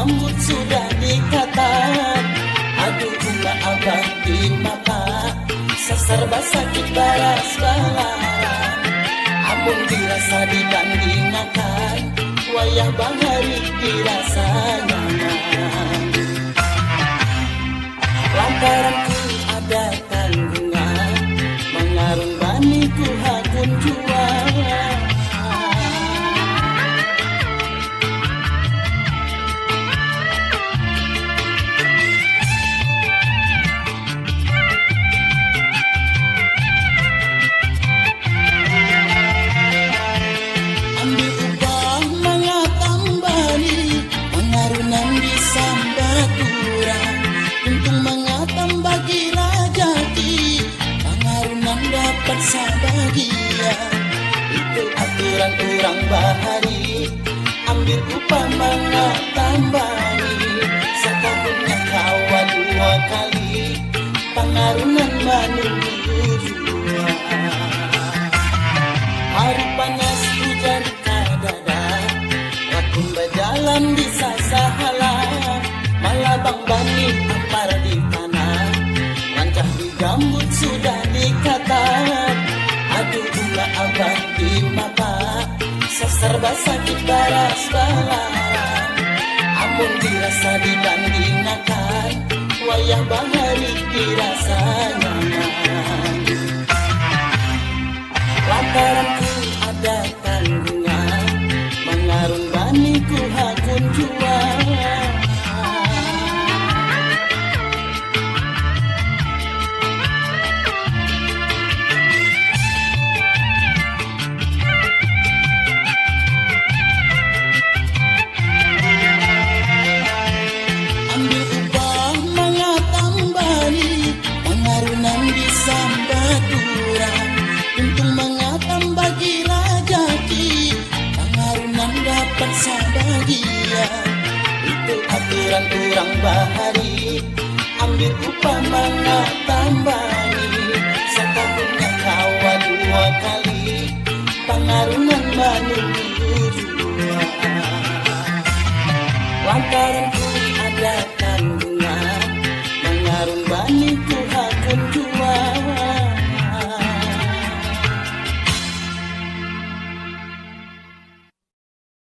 gambut sudah dikatan. Aduh bunga abang di mata, sesarba sakit baras balarang. Amun dirasa dibandingkan, wayah bang hari dirasa nyaman. Lantaran ku ada tanggungan, mengarung bani ku hakun jual. Sabagia itu aturan orang bahari, ambil upah mangga tambani, setahunnya kawa 2 kali, pengarunan menunggu jua. Hari panas hujan kadada, rakun berjalan di sasahala, malah bang bani ampar di tanah, rancah di gambut sudah dikatan. Aduh bunga abang di mata, seserba sakit baras balarang. Amun dirasa dibandingkan, wayah bang hari dirasa nyaman. Lantaran ku ada tanggungan, mengarung bani ku hakun jual. Sabagia itu aturan orang bahari, ambil upah mangga tambani, setahunnya kawa 2 kali, pengarunan menunggu.